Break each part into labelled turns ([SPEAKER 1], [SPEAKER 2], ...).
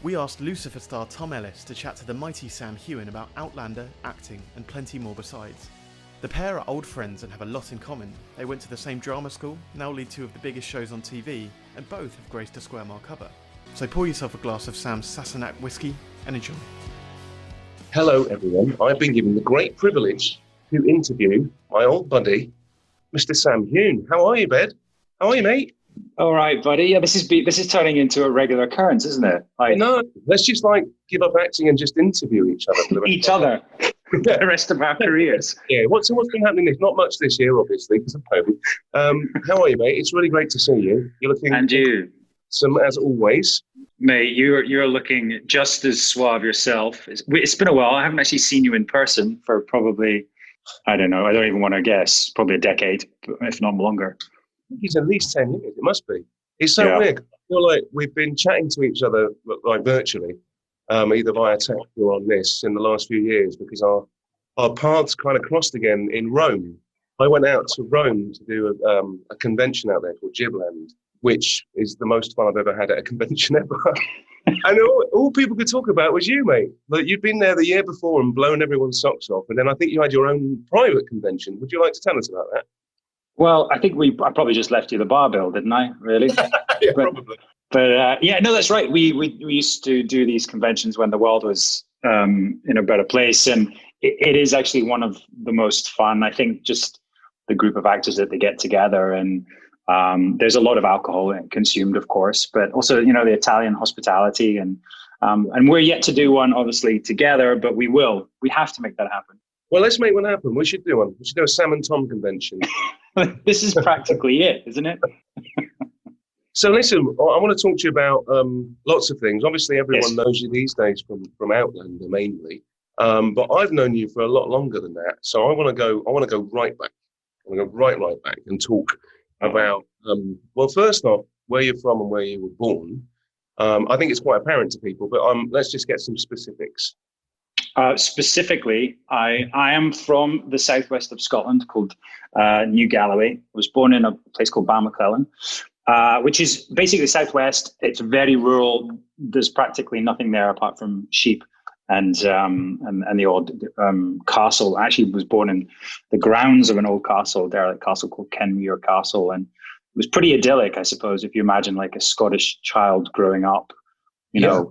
[SPEAKER 1] We asked Lucifer star Tom Ellis to chat to the mighty Sam Heughan about Outlander, acting, and plenty more besides. The pair are old friends and have a lot in common. They went to the same drama school, now lead two of the biggest shows on TV, and both have graced a square mile cover. So pour yourself a glass of Sam's Sassenach whiskey and enjoy.
[SPEAKER 2] Hello everyone, I've been given the great privilege to interview my old buddy, Mr. Sam Heughan. How are you, bed? How are you, mate?
[SPEAKER 3] All right, buddy. Yeah, this is turning into a regular occurrence, isn't it?
[SPEAKER 2] No, let's just give up acting and just interview each other for the rest
[SPEAKER 3] each other for the rest of our careers.
[SPEAKER 2] Yeah, what's been happening? Not much this year, obviously, because of COVID. How are you, mate? It's really great to see you. You're looking
[SPEAKER 3] and you,
[SPEAKER 2] as always,
[SPEAKER 3] mate. You're looking just as suave yourself. It's been a while. I haven't actually seen you in person for probably, I don't know. I don't even want to guess. Probably a decade, if not longer.
[SPEAKER 2] He's at least 10 years, it must be. It's so weird. I feel like we've been chatting to each other like virtually, either via text or on this in the last few years, because our paths kind of crossed again in Rome. I went out to Rome to do a convention out there called Gibland, which is the most fun I've ever had at a convention ever. And all people could talk about was you, mate. Like, you'd been there the year before and blown everyone's socks off, and then I think you had your own private convention. Would you like to tell us about that?
[SPEAKER 3] Well, I think I probably just left you the bar bill, didn't I? Really?
[SPEAKER 2] Yeah, probably.
[SPEAKER 3] But no, that's right. We used to do these conventions when the world was in a better place, and it is actually one of the most fun. I think just the group of actors that they get together, and there's a lot of alcohol consumed, of course, but also the Italian hospitality, and we're yet to do one, obviously, together, but we will. We have to make that happen.
[SPEAKER 2] Well, let's make one happen. We should do one. We should do a Sam and Tom convention.
[SPEAKER 3] This is practically it, isn't it?
[SPEAKER 2] So listen, I want to talk to you about lots of things. Obviously, everyone knows you these days from Outlander mainly, but I've known you for a lot longer than that. So I want to go right back. I want to go right back and talk about well, first off, where you're from and where you were born. I think it's quite apparent to people, but let's just get some specifics.
[SPEAKER 3] Specifically, I am from the southwest of Scotland called New Galloway. I was born in a place called Balmaclellan, which is basically southwest. It's very rural. There's practically nothing there apart from sheep and the odd castle. I actually was born in the grounds of an old castle, derelict castle called Kenmure Castle, and it was pretty idyllic, I suppose, if you imagine like a Scottish child growing up,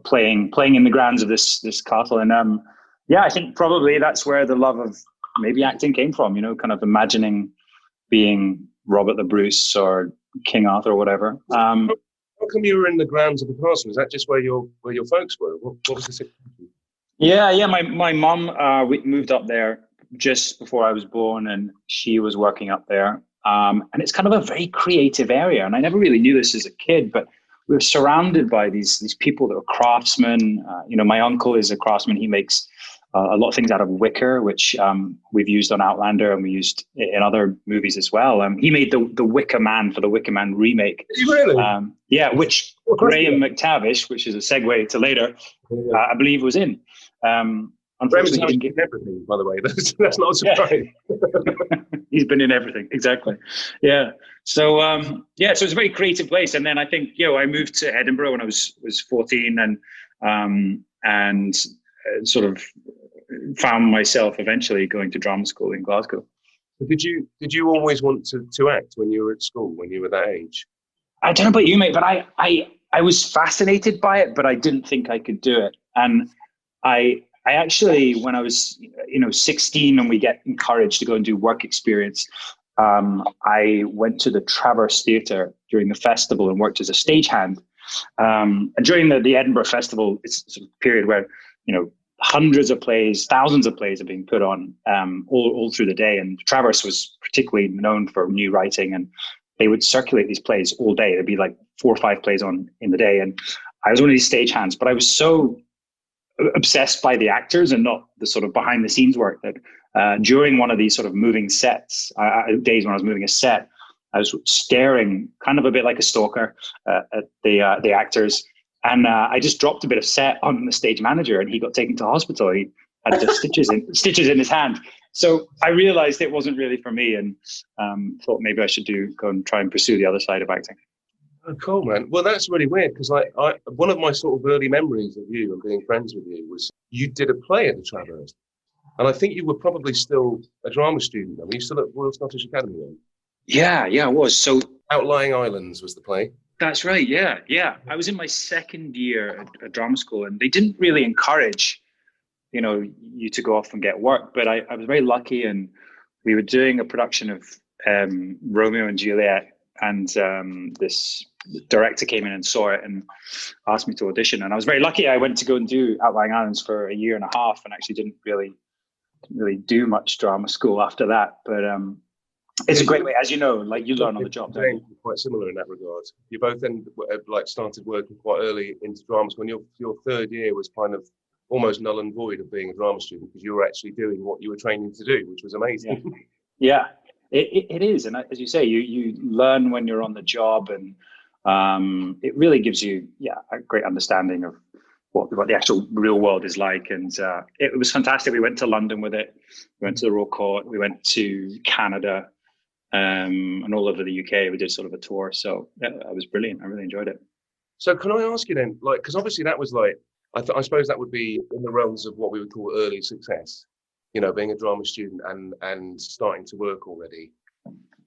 [SPEAKER 3] playing in the grounds of this castle. And I think probably that's where the love of maybe acting came from, kind of imagining being Robert the Bruce or King Arthur or whatever.
[SPEAKER 2] How come you were in the grounds of the castle? Is that just where your folks were? What was the situation?
[SPEAKER 3] Yeah. My mum we moved up there just before I was born, and she was working up there. And it's kind of a very creative area. And I never really knew this as a kid, but we were surrounded by these people that were craftsmen. My uncle is a craftsman. He makes a lot of things out of wicker, which we've used on Outlander and we used in other movies as well. He made the Wicker Man for the Wicker Man remake.
[SPEAKER 2] Really?
[SPEAKER 3] Which Graham McTavish, which is a segue to later, I believe was in. Unfortunately, he didn't get
[SPEAKER 2] everything, by the way. That's not a surprise.
[SPEAKER 3] Yeah. He's been in everything, exactly. Yeah. So so it's a very creative place. And then I think I moved to Edinburgh when I was 14, and sort of found myself eventually going to drama school in Glasgow.
[SPEAKER 2] Did you always want to act when you were at school, when you were that age?
[SPEAKER 3] I don't know about you, mate, but I was fascinated by it, but I didn't think I could do it. And I actually, when I was 16 and we get encouraged to go and do work experience, I went to the Traverse Theatre during the festival and worked as a stagehand. And during the Edinburgh Festival, it's a sort of period where hundreds of plays, thousands of plays are being put on all through the day. And Traverse was particularly known for new writing, and they would circulate these plays all day. There'd be like 4 or 5 plays on in the day. And I was one of these stagehands, but I was so obsessed by the actors and not the sort of behind the scenes work that during one of these sort of moving sets, days when I was moving a set, I was staring kind of a bit like a stalker at the actors. And I just dropped a bit of set on the stage manager, and he got taken to hospital. He had the stitches in his hand. So I realized it wasn't really for me, and thought maybe I should go and try and pursue the other side of acting.
[SPEAKER 2] Oh, cool, man. Well, that's really weird because one of my sort of early memories of you and being friends with you was you did a play at the Traverse. And I think you were probably still a drama student. Were you still at Royal Scottish Academy then?
[SPEAKER 3] Yeah, I was. So
[SPEAKER 2] Outlying Islands was the play.
[SPEAKER 3] that's right. Yeah. I was in my second year at drama school, and they didn't really encourage, you to go off and get work. But I was very lucky, and we were doing a production of Romeo and Juliet, and this director came in and saw it and asked me to audition. And I was very lucky. I went to go and do Outlying Islands for a year and a half, and actually didn't really do much drama school after that. But it's a great way, as you know, like you learn on the job.
[SPEAKER 2] Quite similar in that regard. You both then started working quite early into drama school. And your third year was kind of almost null and void of being a drama student because you were actually doing what you were training to do, which was amazing.
[SPEAKER 3] Yeah, it is. And as you say, you learn when you're on the job, and it really gives you a great understanding of what the actual real world is like. And it was fantastic. We went to London with it. We went to the Royal Court. We went to Canada. And all over the UK, we did sort of a tour. So yeah, it was brilliant. I really enjoyed it.
[SPEAKER 2] So can I ask you then, because obviously that was I suppose that would be in the realms of what we would call early success, being a drama student and starting to work already.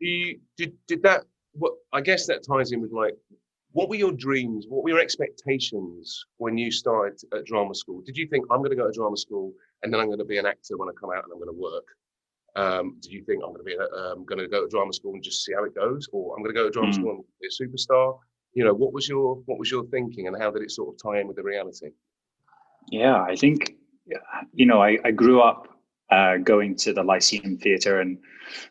[SPEAKER 2] Did that, I guess that ties in with what were your dreams? What were your expectations when you started at drama school? Did you think, I'm going to go to drama school and then I'm going to be an actor when I come out and I'm going to work? Do you think I'm going to go to drama school and just see how it goes, or I'm going to go to drama school and be a superstar? What was your thinking, and how did it sort of tie in with the reality?
[SPEAKER 3] Yeah, I think I grew up going to the Lyceum Theatre and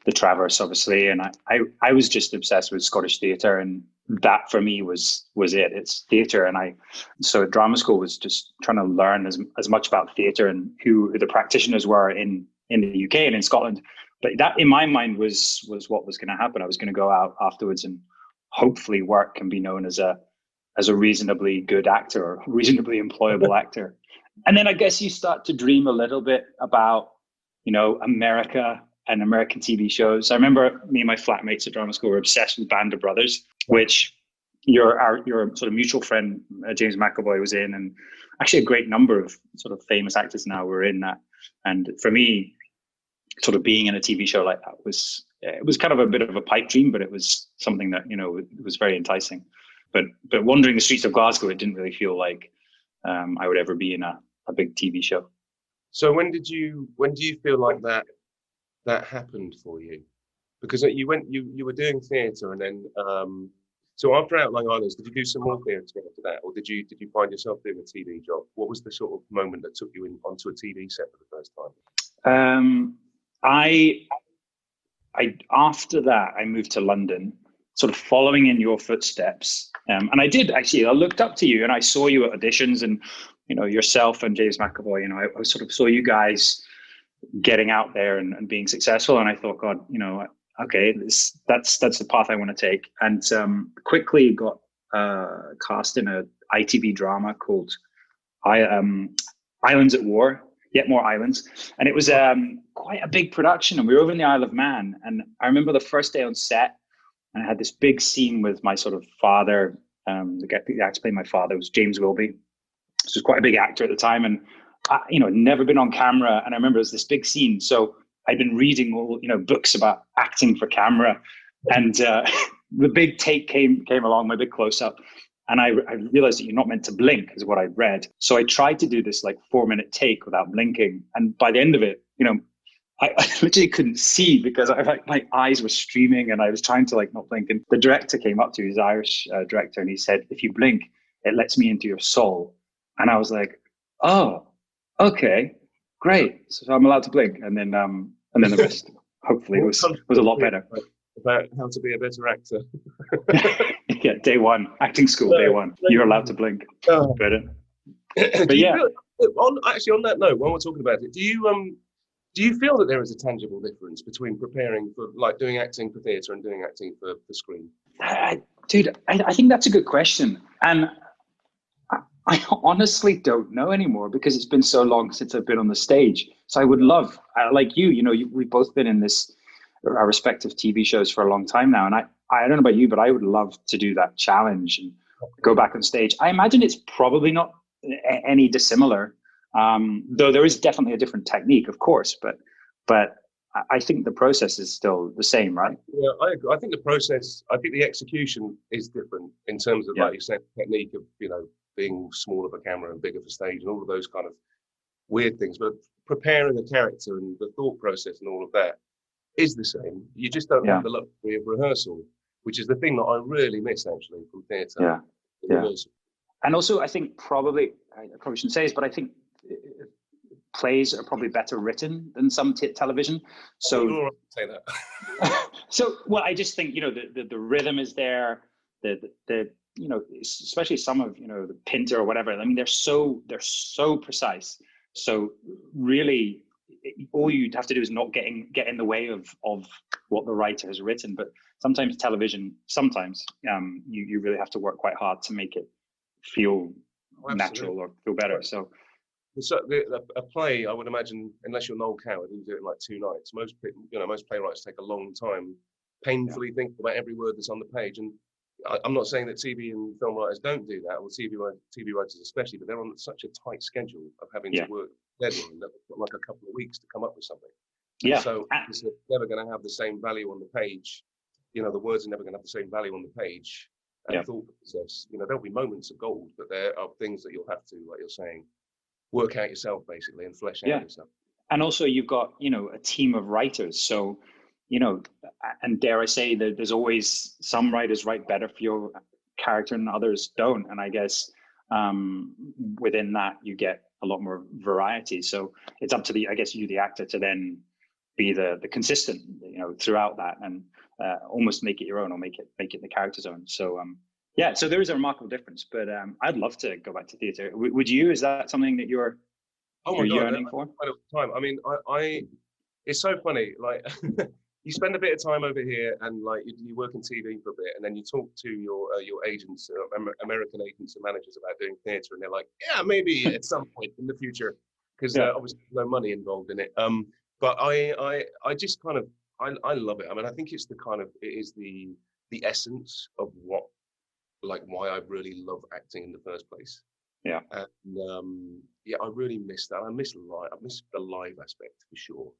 [SPEAKER 3] the Traverse, obviously, and I was just obsessed with Scottish theatre, and that for me was it. It's theatre, and so drama school was just trying to learn as much about theatre and who the practitioners were in the UK and in Scotland. But that in my mind was what was going to happen. I was going to go out afterwards and hopefully work and be known as a reasonably good actor or reasonably employable actor. And then I guess you start to dream a little bit about, America and American TV shows. I remember me and my flatmates at drama school were obsessed with Band of Brothers, which your sort of mutual friend, James McAvoy, was in, and actually a great number of sort of famous actors now were in that. And for me, sort of being in a TV show like that was kind of a bit of a pipe dream, but it was something that, it was very enticing. But wandering the streets of Glasgow, it didn't really feel like I would ever be in a big TV show.
[SPEAKER 2] So when do you feel like that happened for you? Because you were doing theatre, and then so after Outlying Islands, did you do some more theatre after that, or did you find yourself doing a TV job? What was the sort of moment that took you onto a TV set for the first time?
[SPEAKER 3] I after that I moved to London, sort of following in your footsteps, and I did actually. I looked up to you, and I saw you at auditions, and yourself and James McAvoy. I sort of saw you guys getting out there and being successful, and I thought, God, okay, that's the path I want to take. And quickly got cast in a ITV drama called Islands at War, Yet More Islands. And it was quite a big production, and we were over in the Isle of Man. And I remember the first day on set, and I had this big scene with my sort of father. The actor playing my father was James Wilby. He was quite a big actor at the time, and never been on camera. And I remember it was this big scene. So I'd been reading all books about acting for camera, and the big take came along, my big close up, and I realized that you're not meant to blink, is what I'd read. So I tried to do this 4-minute take without blinking, and by the end of it, I literally couldn't see because my eyes were streaming, and I was trying to not blink. And the director came up to me, his Irish director, and he said, "If you blink, it lets me into your soul." And I was like, "Oh, okay, great. So I'm allowed to blink." And then the rest, hopefully, was a lot better.
[SPEAKER 2] About how to be a better actor.
[SPEAKER 3] Yeah, day one, acting school, day one. You're allowed to blink.
[SPEAKER 2] Oh.
[SPEAKER 3] But yeah.
[SPEAKER 2] On that note, while we're talking about it, do you feel that there is a tangible difference between preparing for doing acting for theatre and doing acting for screen?
[SPEAKER 3] Dude, I think that's a good question. And I honestly don't know anymore because it's been so long since I've been on the stage. So I would love, like we've both been in our respective TV shows for a long time now. And I don't know about you, but I would love to do that challenge and go back on stage. I imagine it's probably not any dissimilar, though there is definitely a different technique, of course, but I think the process is still the same, right?
[SPEAKER 2] Yeah, I agree. I think the process, I think the execution is different in terms of, like you said, technique of, you know, being smaller for camera and bigger for stage and all of those kind of weird things. But preparing the character and the thought process and all of that is the same. You just don't have the luxury of rehearsal, which is the thing that I really miss actually from theatre. Rehearsal.
[SPEAKER 3] And also, I think I probably shouldn't say this, but I think plays are probably better written than some television. So
[SPEAKER 2] you're right to say that.
[SPEAKER 3] So, well, I just think, you know, the rhythm is there. The you know, especially some of, you know, the Pinter or whatever. I mean, they're so precise. So really, all you'd have to do is not get in the way of what the writer has written. But sometimes television, you really have to work quite hard to make it feel natural or feel better. So
[SPEAKER 2] a play, I would imagine, unless you're Noel Coward, you do it in like 2 nights. Most playwrights take a long time, painfully thinking about every word that's on the page. And I'm not saying that TV and film writers don't do that, or TV writers especially, but they're on such a tight schedule of having to work deadline that they've got like a couple of weeks to come up with something. And so it's never going to have the same value on the page. You know, the words are never going to have the same value on the page. And thought process, you know, there'll be moments of gold, but there are things that you'll have to, like you're saying, work out yourself basically and flesh out yourself.
[SPEAKER 3] And also you've got, you know, a team of writers. So, you know, and dare I say that there's always some writers write better for your character and others don't. And I guess within that you get a lot more variety. So it's up to the actor to then be the consistent, you know, throughout that and almost make it your own or make it the character's own. So so there is a remarkable difference, but I'd love to go back to theatre. Would you? Is that something that you're yearning for?
[SPEAKER 2] I mean, I it's so funny. Like, you spend a bit of time over here, and like you work in TV for a bit, and then you talk to your agents, American agents and managers about doing theatre, and they're like, yeah, maybe at some point in the future, because obviously no money involved in it. But I just kind of I love it. I mean, I think it's it is the essence of what, like, why I really love acting in the first place.
[SPEAKER 3] Yeah.
[SPEAKER 2] And I really miss that. I miss the live aspect for sure.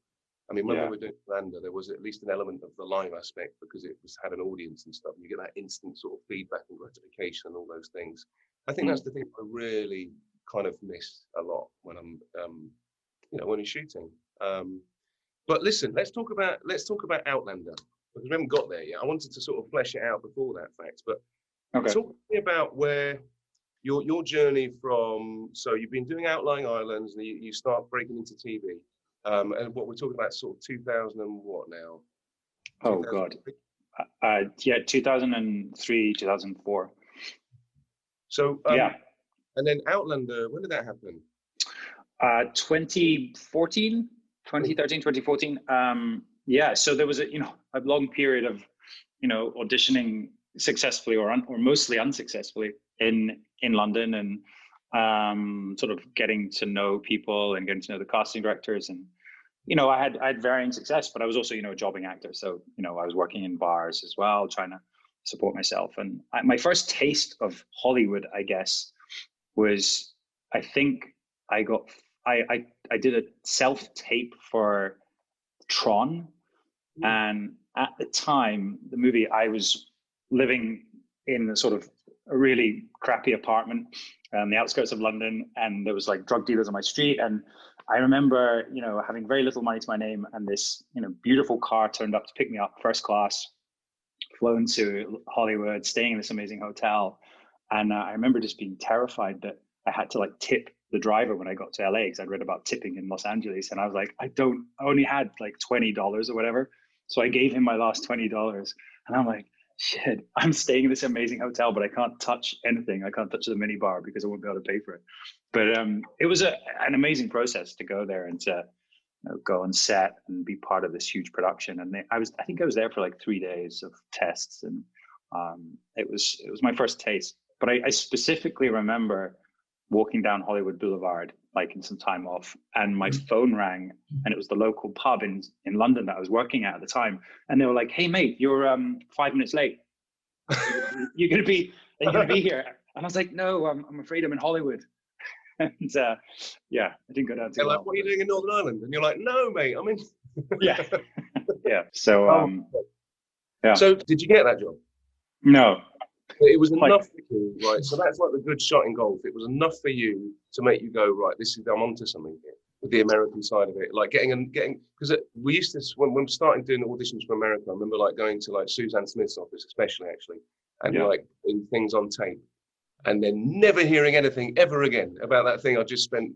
[SPEAKER 2] I mean, when we were doing Outlander, there was at least an element of the live aspect because it had an audience and stuff. And you get that instant sort of feedback and gratification and all those things. I think that's the thing I really kind of miss a lot when I'm, when you're shooting. But listen, let's talk about Outlander, because we haven't got there yet. I wanted to sort of flesh it out before that fact, but talk to me about where your journey from. So you've been doing Outlying Islands, and you start breaking into TV, and what we're talking about, sort of 2000 and what now?
[SPEAKER 3] Oh God, 2003, 2004.
[SPEAKER 2] So and then Outlander, when did that happen?
[SPEAKER 3] 2013, 2014. So there was a long period of auditioning successfully or mostly unsuccessfully in London, and sort of getting to know people and getting to know the casting directors. And I had varying success, but I was also a jobbing actor, so I was working in bars as well, trying to support myself. And my first taste of Hollywood, I guess, was, I think I did a self-tape for Tron. And at the time, the movie, I was living in a sort of a really crappy apartment on the outskirts of London, and there was like drug dealers on my street. And I remember, having very little money to my name, and this, beautiful car turned up to pick me up, first class, flown to Hollywood, staying in this amazing hotel. And I remember just being terrified that I had to like tip the driver when I got to LA, because I'd read about tipping in Los Angeles, and I was like, I only had like $20 or whatever. So I gave him my last $20, and I'm like, shit, I'm staying in this amazing hotel, but I can't touch anything. I can't touch the minibar because I won't be able to pay for it. But it was an amazing process to go there and to go on set and be part of this huge production. And I think I was there for like 3 days of tests, and it was my first taste. But I specifically remember walking down Hollywood Boulevard, like in some time off, and my phone rang, and it was the local pub in London that I was working at the time. And they were like, hey mate, you're 5 minutes late. You're gonna be here. And I was like, no, I'm afraid I'm in Hollywood. And yeah, I didn't go down too
[SPEAKER 2] They're
[SPEAKER 3] well.
[SPEAKER 2] like, what are you doing in Northern Ireland? And you're like, no, mate, I'm in.
[SPEAKER 3] Yeah. Yeah. So yeah.
[SPEAKER 2] So did you get that job?
[SPEAKER 3] No.
[SPEAKER 2] It was enough for you, right? So that's like the good shot in golf. It was enough for you to make you go, right, I'm onto something here. With the American side of it, like getting, because we used to, when we started doing auditions for America, I remember like going to like Suzanne Smith's office, especially actually, and like putting things on tape, and then never hearing anything ever again about that thing I just spent,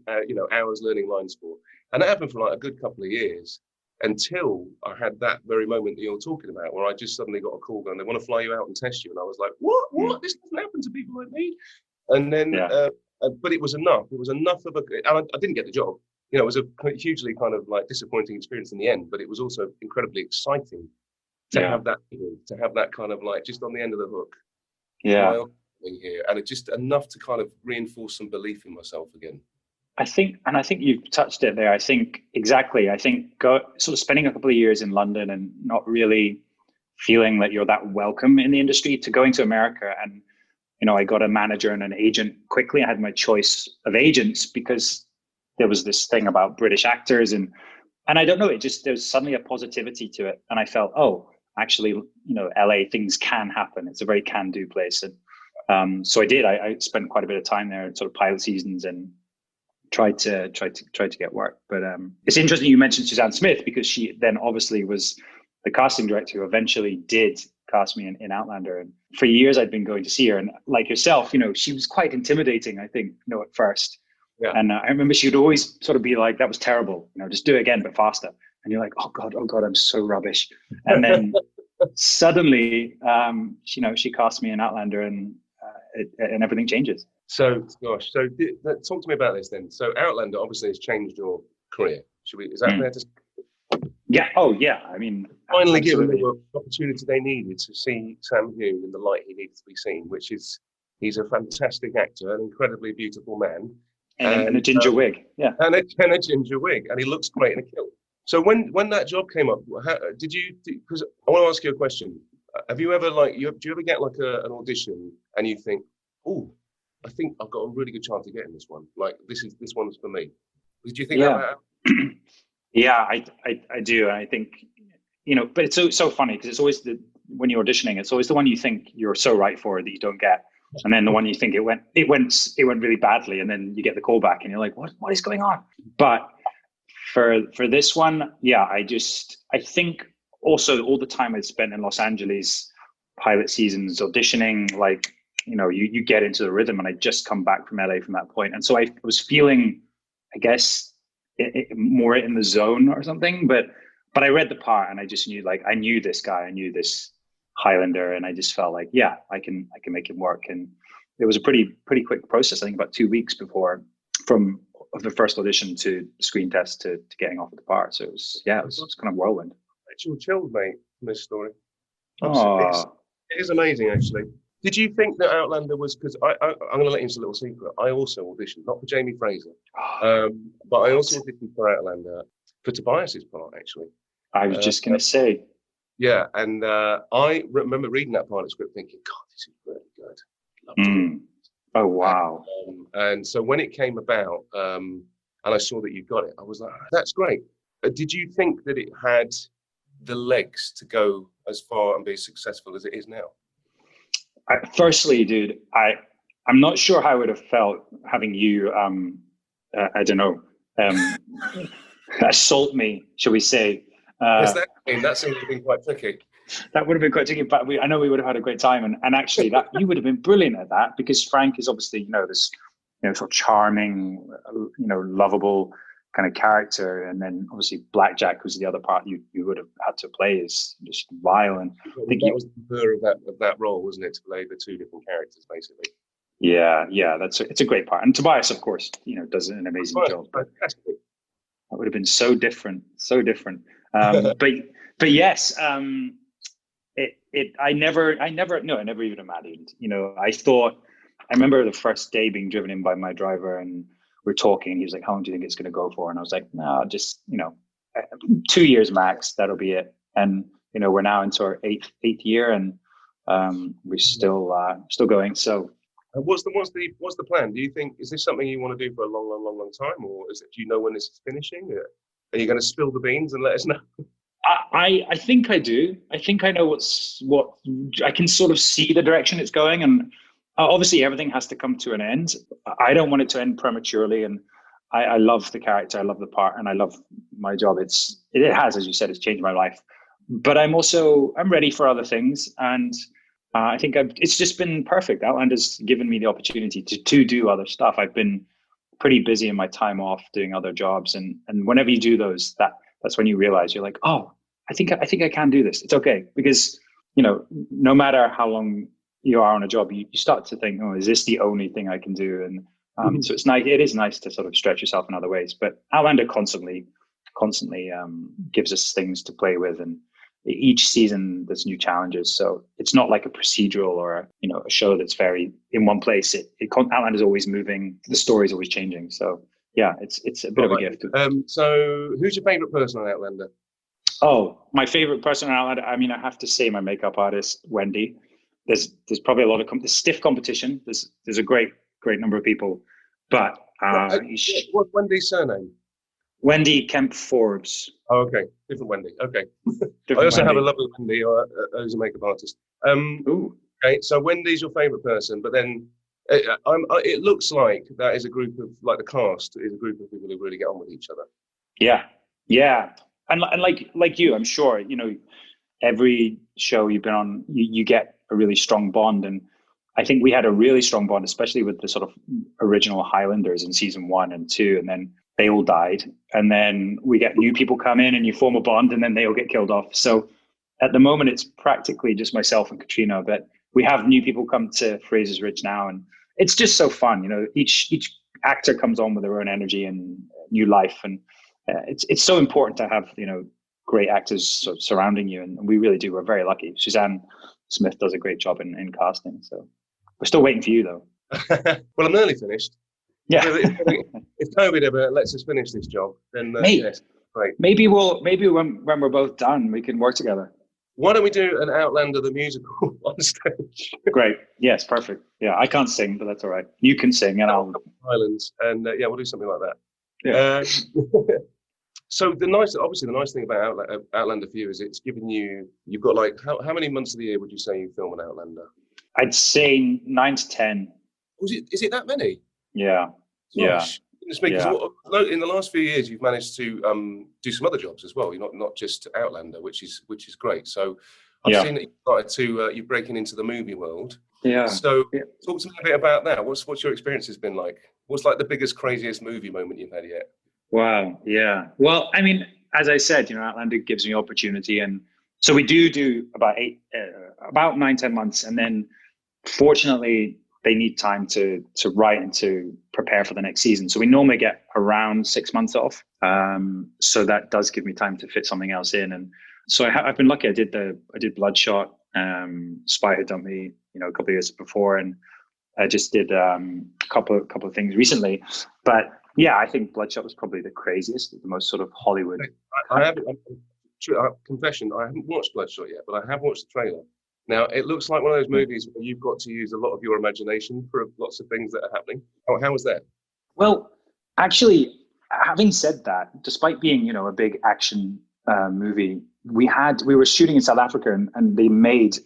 [SPEAKER 2] hours learning lines for. And that happened for like a good couple of years until I had that very moment that you're talking about, where I just suddenly got a call going, they want to fly you out and test you. And I was like, what? This doesn't happen to people like me. And then, but it was enough. It was enough of I didn't get the job. It was a hugely kind of like disappointing experience in the end, but it was also incredibly exciting to have that kind of like just on the end of the hook.
[SPEAKER 3] Yeah.
[SPEAKER 2] Here, and it's just enough to kind of reinforce some belief in myself again.
[SPEAKER 3] I think you've touched it there. I think sort of spending a couple of years in London and not really feeling that you're that welcome in the industry, to going to America. And, I got a manager and an agent quickly. I had my choice of agents because there was this thing about British actors and I don't know, there's suddenly a positivity to it. And I felt, actually, LA, things can happen. It's a very can-do place. And so I did. I spent quite a bit of time there, sort of pilot seasons, and tried to get work. But it's interesting you mentioned Suzanne Smith, because she then obviously was the casting director who eventually did cast me in Outlander. And for years I'd been going to see her. And like yourself, she was quite intimidating, I think, at first. Yeah. And I remember she would always sort of be like, that was terrible, just do it again, but faster. And you're like, oh God, I'm so rubbish. And then suddenly, she cast me in Outlander, and everything changes.
[SPEAKER 2] So, talk to me about this then. So Outlander obviously has changed your career. Is that fair to say?
[SPEAKER 3] Yeah. Oh yeah. I mean,
[SPEAKER 2] finally given the opportunity they needed to see Sam Heughan in the light he needed to be seen, which is, he's a fantastic actor, an incredibly beautiful man.
[SPEAKER 3] And a ginger wig, yeah.
[SPEAKER 2] And a ginger wig, and he looks great in a kilt. So when that job came up, did you? Because I want to ask you a question. Have you ever do you ever get like an audition and you think, oh, I think I've got a really good chance of getting this one. Like this one's for me. Did you think that?
[SPEAKER 3] Yeah, I do. And I think, but it's so funny because it's always when you're auditioning, it's always the one you think you're so right for that you don't get. And then the one you think it went really badly, and then you get the call back and you're like, what is going on? But for this one, I think also all the time I'd spent in Los Angeles, pilot seasons, auditioning, like, you get into the rhythm, and I just come back from LA from that point. And so I was feeling, I guess, more in the zone or something, but I read the part and I just knew, like, I knew this guy, I knew this Highlander, and I just felt like, I can make it work. And it was a pretty quick process. I think about 2 weeks from the first audition to screen test to getting off of the part. So it was kind of whirlwind.
[SPEAKER 2] Actual chilled, mate, from this story. It is amazing, actually. Did you think that Outlander was, because I'm going to let you into a little secret, I also auditioned, not for Jamie Fraser, but I also auditioned for Outlander for Tobias's part, actually.
[SPEAKER 3] I was just going to say.
[SPEAKER 2] Yeah, and I remember reading that pilot script thinking, God, this is really good. Loved it.
[SPEAKER 3] Oh, wow.
[SPEAKER 2] And so when it came about, and I saw that you got it, I was like, that's great. Did you think that it had the legs to go as far and be as successful as it is now?
[SPEAKER 3] Firstly, dude, I'm not sure how I would have felt having you, I don't know, assault me, shall we say.
[SPEAKER 2] That seems to have been quite tricky.
[SPEAKER 3] That would have been quite tricky, but I know we would have had a great time. And actually, that you would have been brilliant at that, because Frank is obviously, this, sort of charming, lovable kind of character. And then obviously Blackjack, who's the other part you would have had to play, is just vile. And I think
[SPEAKER 2] that was the blur of that role, wasn't it, to play the two different characters, basically.
[SPEAKER 3] Yeah, it's a great part. And Tobias, of course, does an amazing job.
[SPEAKER 2] Fantastic.
[SPEAKER 3] That would have been so different. But yes, I never even imagined, I remember the first day being driven in by my driver, and we're talking, and he was like, how long do you think it's going to go for? And I was like, no, just, 2 years max, that'll be it. And, we're now into our eighth year, and we're still going. So
[SPEAKER 2] what's the plan? Do you think, is this something you want to do for a long time, or do you know when this is finishing? Are you going to spill the beans and let us know?
[SPEAKER 3] I think I do. I think I know what I can sort of see the direction it's going, and obviously everything has to come to an end. I don't want it to end prematurely, and I love the character, I love the part, and I love my job. It has, as you said, it's changed my life. But I'm ready for other things, and I think it's just been perfect. Outlander's given me the opportunity to do other stuff. I've been pretty busy in my time off doing other jobs, and whenever you do those, that's when you realize you're like, oh, I think I can do this. It's okay, because no matter how long you are on a job, you start to think, oh, is this the only thing I can do? And so it's nice. It is nice to sort of stretch yourself in other ways. But Outlander constantly gives us things to play with, and each season there's new challenges. So it's not like a procedural or a show that's very in one place. Outlander's always moving. The story's always changing. So yeah, it's a bit of a gift.
[SPEAKER 2] So who's your favorite person on Outlander?
[SPEAKER 3] Oh, my favorite person on Outlander, I mean, I have to say my makeup artist, Wendy. There's probably a lot of stiff competition. There's a great number of people, but
[SPEAKER 2] what's Wendy's surname?
[SPEAKER 3] Wendy Kemp Forbes.
[SPEAKER 2] Oh, okay, different Wendy. Okay,
[SPEAKER 3] Different
[SPEAKER 2] I also
[SPEAKER 3] Wendy.
[SPEAKER 2] have a lovely Wendy who's a makeup artist. Okay, so Wendy's your favorite person, but then it looks like that is a group of, like, the cast is a group of people who really get on with each other.
[SPEAKER 3] Yeah, and like you, I'm sure every show you've been on, you get a really strong bond, and I think we had a really strong bond, especially with the sort of original Highlanders in season 1 and 2, and then they all died, and then we get new people come in and you form a bond, and then they all get killed off. So at the moment it's practically just myself and Katrina, but we have new people come to Fraser's Ridge now, and it's just so fun. Each actor comes on with their own energy and new life, and it's so important to have great actors sort of surrounding you, and we really do. We're very lucky. Suzanne Smith does a great job in casting, so we're still waiting for you though.
[SPEAKER 2] Well, I'm nearly finished.
[SPEAKER 3] Yeah.
[SPEAKER 2] If COVID ever lets us finish this job, then yes, great.
[SPEAKER 3] Maybe when we're both done, we can work together.
[SPEAKER 2] Why don't we do an Outlander the musical on stage?
[SPEAKER 3] Great. Yes, perfect. Yeah, I can't sing, but that's all right. You can sing, and I'll
[SPEAKER 2] Islands, and we'll do something like that.
[SPEAKER 3] Yeah.
[SPEAKER 2] So the nice thing about Outlander for you is it's given you've got, like, how many months of the year would you say you film an Outlander?
[SPEAKER 3] I'd say 9 to 10.
[SPEAKER 2] Is it that many?
[SPEAKER 3] Yeah.
[SPEAKER 2] Gosh. Yeah. In the last few years, you've managed to do some other jobs as well. You're not just Outlander, which is great. So I've seen that you started to you're breaking into the movie world.
[SPEAKER 3] Yeah.
[SPEAKER 2] So talk to me a bit about that. What's your experience has been like? What's like the biggest, craziest movie moment you've had yet?
[SPEAKER 3] Wow. Yeah. Well, I mean, as I said, Outlander gives me opportunity, and so we do about 9-10 months, and then fortunately they need time to write and to prepare for the next season. So we normally get around 6 months off. So that does give me time to fit something else in. And so I've been lucky. I did Bloodshot, Spy Who Dumped Me, a couple of years before, and I just did a couple of things recently. But yeah, I think Bloodshot was probably the craziest, the most sort of Hollywood.
[SPEAKER 2] Confession, I haven't watched Bloodshot yet, but I have watched the trailer. Now, it looks like one of those movies where you've got to use a lot of your imagination for lots of things that are happening. How was that?
[SPEAKER 3] Well, actually, having said that, despite being, a big action movie, we were shooting in South Africa, and they made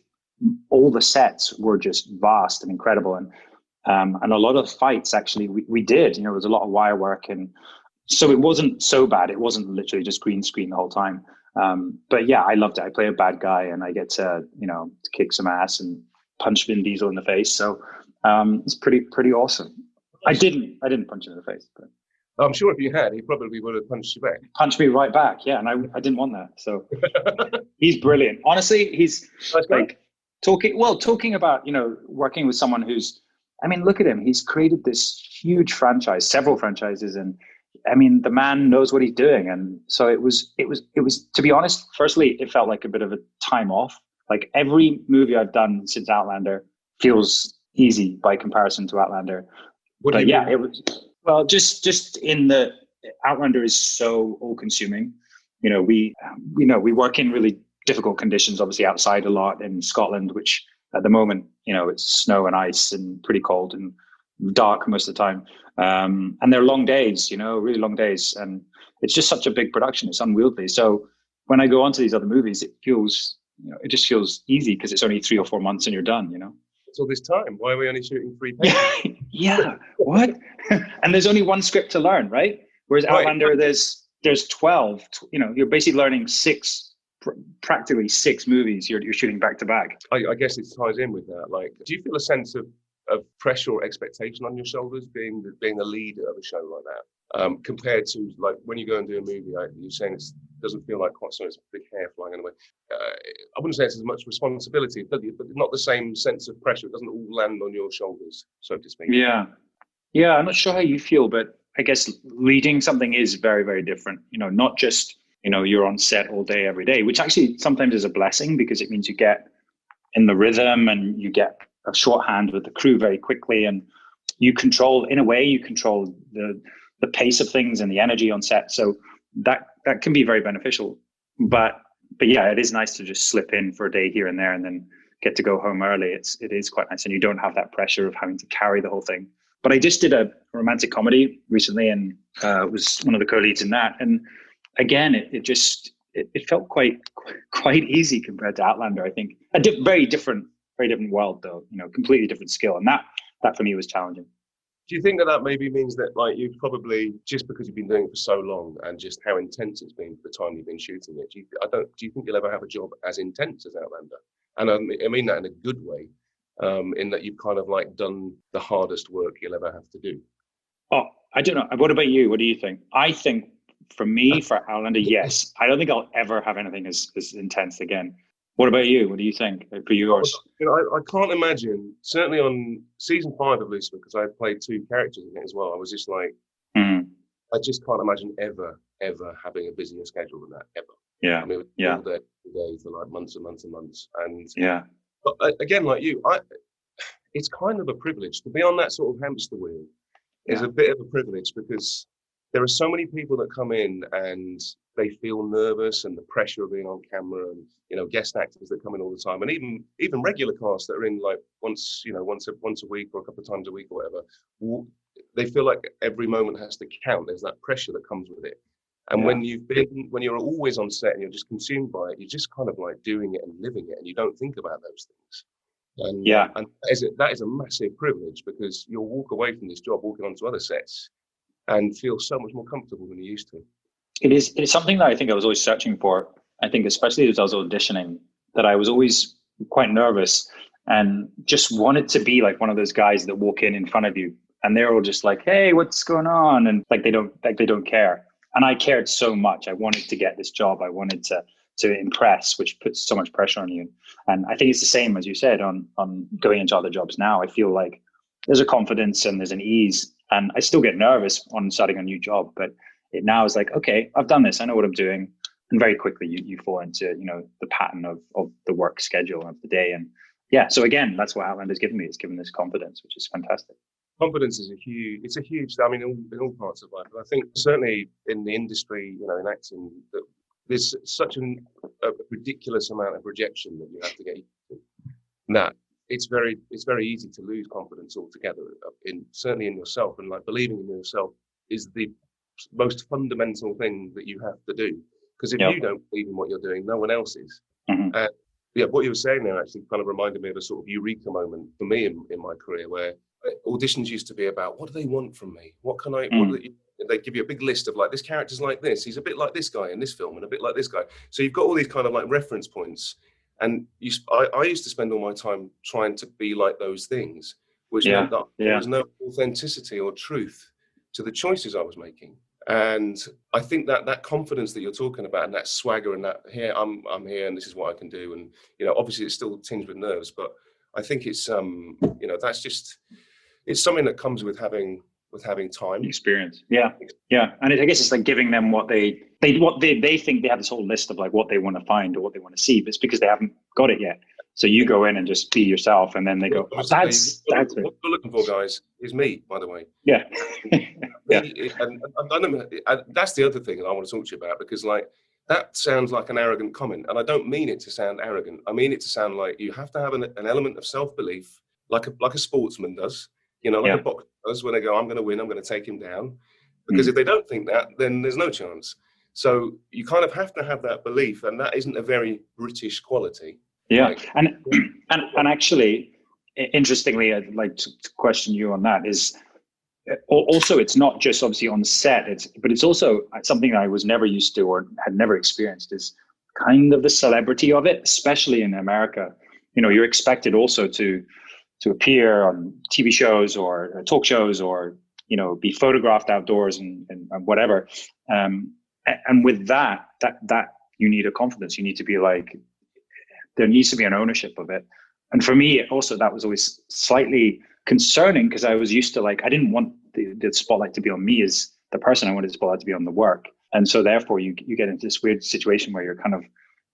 [SPEAKER 3] all the sets were just vast and incredible. And a lot of fights, actually, we did, there was a lot of wire work. And so it wasn't so bad. It wasn't literally just green screen the whole time. But yeah, I loved it. I play a bad guy, and I get to, to kick some ass and punch Vin Diesel in the face. So it's pretty awesome. I didn't punch him in the face, but
[SPEAKER 2] I'm sure if you had, he probably would have punched you back.
[SPEAKER 3] Punched me right back, yeah. And I didn't want that. So he's brilliant. Honestly, he's like talking about, working with someone who's, look at him. He's created this huge franchise, several franchises, and the man knows what he's doing. And so it was, to be honest, firstly, it felt like a bit of a time off. Like every movie I've done since Outlander feels easy by comparison to Outlander. But yeah, it was, well, just in the Outlander is so all consuming. We work in really difficult conditions, obviously outside a lot in Scotland, which at the moment, it's snow and ice and pretty cold and dark most of the time. And they're long days, really long days. And it's just such a big production. It's unwieldy. So when I go on to these other movies, it just feels easy because it's only 3 or 4 months and you're done,
[SPEAKER 2] It's all this time. Why are we only shooting 3 pages?
[SPEAKER 3] Yeah. What? And there's only one script to learn, right? Whereas Outlander, there's 12, you're basically learning practically 6 movies you're shooting back to back.
[SPEAKER 2] I guess it ties in with that. Like, do you feel a sense of pressure or expectation on your shoulders being a leader of a show like that, compared to like when you go and do a movie? You're saying it doesn't feel like quite so it's big hair flying away. I wouldn't say it's as much responsibility, but not the same sense of pressure. It doesn't all land on your shoulders, so to speak.
[SPEAKER 3] Yeah. I'm not sure how you feel, but I guess leading something is very, very different. Not just you're on set all day, every day, which actually sometimes is a blessing because it means you get in the rhythm and you get a shorthand with the crew very quickly, and you control the pace of things and the energy on set. So that can be very beneficial. But yeah, it is nice to just slip in for a day here and there and then get to go home early. It is quite nice, and you don't have that pressure of having to carry the whole thing. But I just did a romantic comedy recently, and was one of the co-leads in that. And again, it felt quite easy compared to Outlander. I think very different world though. Completely different skill, and that for me was challenging.
[SPEAKER 2] Do you think that maybe means that like you probably, just because you've been doing it for so long and just how intense it's been for the time you've been shooting it, do you think you'll ever have a job as intense as Outlander? And I mean that in a good way. In that you've kind of like done the hardest work you'll ever have to do.
[SPEAKER 3] Oh, I don't know. What about you? What do you think? I think for me, for Outlander, yes. I don't think I'll ever have anything as intense again. What about you? What do you think for yours?
[SPEAKER 2] I can't imagine, certainly on season 5 of Lucifer, because I played 2 characters in it as well. I was just like, I just can't imagine ever having a busier schedule than that, ever.
[SPEAKER 3] Yeah.
[SPEAKER 2] I mean, it was all day for like months and months and months. And
[SPEAKER 3] yeah.
[SPEAKER 2] But again, like you, it's kind of a privilege to be on that sort of hamster wheel. Is a bit of a privilege because there are so many people that come in and they feel nervous, and the pressure of being on camera, and guest actors that come in all the time, and even regular cast that are in like once a week or a couple of times a week or whatever. They feel like every moment has to count. There's that pressure that comes with it. And when you're always on set and you're just consumed by it, you're just kind of like doing it and living it, and you don't think about those things. And and that is a massive privilege, because you'll walk away from this job, walking onto other sets, and feel so much more comfortable than you used to.
[SPEAKER 3] It's something that I think I was always searching for. I think especially as I was auditioning, that I was always quite nervous and just wanted to be like one of those guys that walk in front of you and they're all just like, hey, what's going on? And they don't care. And I cared so much. I wanted to get this job. I wanted to impress, which puts so much pressure on you. And I think it's the same, as you said, on going into other jobs now. I feel like there's a confidence and there's an ease, and I still get nervous on starting a new job, but it now is like, okay, I've done this. I know what I'm doing. And very quickly you fall into, the pattern of the work schedule of the day. And so again, that's what Outlander's given me. It's given this confidence, which is fantastic.
[SPEAKER 2] Confidence is a huge, I mean, in all parts of life. But I think certainly in the industry, in acting, that there's such a ridiculous amount of rejection that you have to get used to. That it's very easy to lose confidence altogether, certainly in yourself. And like believing in yourself is the most fundamental thing that you have to do. Because if you don't believe in what you're doing, no one else is. Mm-hmm. What you were saying there actually kind of reminded me of a sort of eureka moment for me in my career, where auditions used to be about, what do they want from me? What can I, they give you a big list of like, this character's like this, he's a bit like this guy in this film and a bit like this guy. So you've got all these kind of like reference points. And I used to spend all my time trying to be like those things, which meant that there was no authenticity or truth to the choices I was making. And I think that confidence that you're talking about, and that swagger, and that here I'm here and this is what I can do, and obviously it's still tinged with nerves, but I think it's that's just, it's something that comes with having time,
[SPEAKER 3] experience. And I guess it's like giving them what they think. They have this whole list of like what they want to find or what they want to see, but it's because they haven't got it yet. So you go in and just be yourself, and then they go, that's
[SPEAKER 2] what you're looking for, guys, is me, by the way.
[SPEAKER 3] And
[SPEAKER 2] that's the other thing that I want to talk to you about, because like that sounds like an arrogant comment. And I don't mean it to sound arrogant. I mean it to sound like you have to have an element of self-belief, like a sportsman does, like a boxer does when they go, I'm going to win, I'm going to take him down. Because if they don't think that, then there's no chance. So you kind of have to have that belief, and that isn't a very British quality.
[SPEAKER 3] Yeah,
[SPEAKER 2] like,
[SPEAKER 3] and actually, interestingly, I'd like to question you on that. Is also, it's not just obviously on set, but it's also something I was never used to or had never experienced, is kind of the celebrity of it, especially in America. You're expected also to appear on TV shows or talk shows, or be photographed outdoors and whatever. And with that you need a confidence. You need to be like, there needs to be an ownership of it. And for me, also, that was always slightly concerning, because I was used to, like, I didn't want the spotlight to be on me as the person. I wanted the spotlight to be on the work. And so therefore you get into this weird situation where you're kind of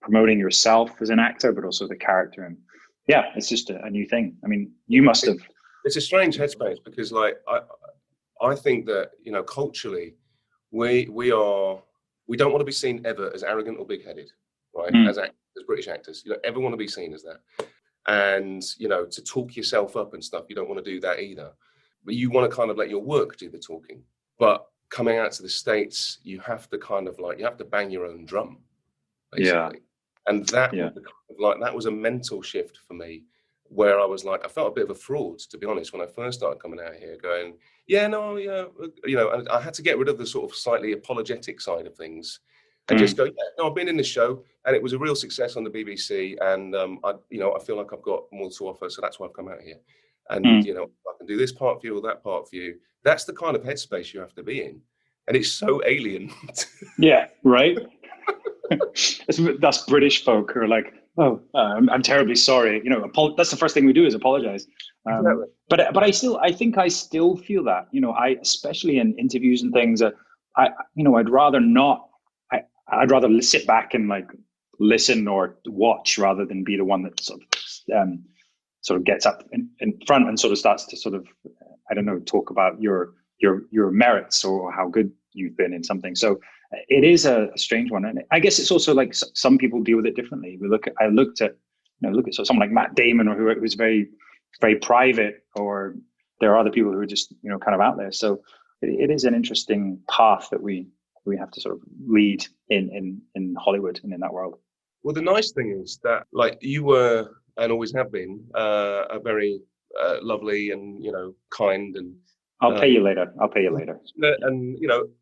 [SPEAKER 3] promoting yourself as an actor, but also the character. And yeah, it's just a new thing. I mean, you must have.
[SPEAKER 2] It's a strange headspace, because like, I think that, culturally, we don't want to be seen ever as arrogant or big-headed, right? As British actors, you don't ever want to be seen as that. And, to talk yourself up and stuff, you don't want to do that either. But you want to kind of let your work do the talking. But coming out to the States, you have to kind of like, you have to bang your own drum, basically. Yeah. And that, that was a mental shift for me, where I was like, I felt a bit of a fraud, to be honest, when I first started coming out here, going, and I had to get rid of the sort of slightly apologetic side of things, and just go, I've been in the show, and it was a real success on the BBC, and I feel like I've got more to offer, so that's why I've come out here, and I can do this part for you or that part for you. That's the kind of headspace you have to be in, and it's so alien.
[SPEAKER 3] Yeah, right. That's British folk who are like, I'm terribly sorry. That's the first thing we do is apologize. But I think I still feel that. Especially in interviews and things. I'd rather not. I'd rather sit back and like listen or watch, rather than be the one that sort of gets up in front and sort of starts to sort of, I don't know, talk about your merits or how good you've been in something. So it is a strange one, and I guess it's also like some people deal with it differently. I looked at someone like Matt Damon, or who was very, very private, or there are other people who are just kind of out there. So it is an interesting path that we have to sort of lead in Hollywood and in that world.
[SPEAKER 2] Well, the nice thing is that, like, you were and always have been a very lovely and kind and.
[SPEAKER 3] I'll pay you later.
[SPEAKER 2] And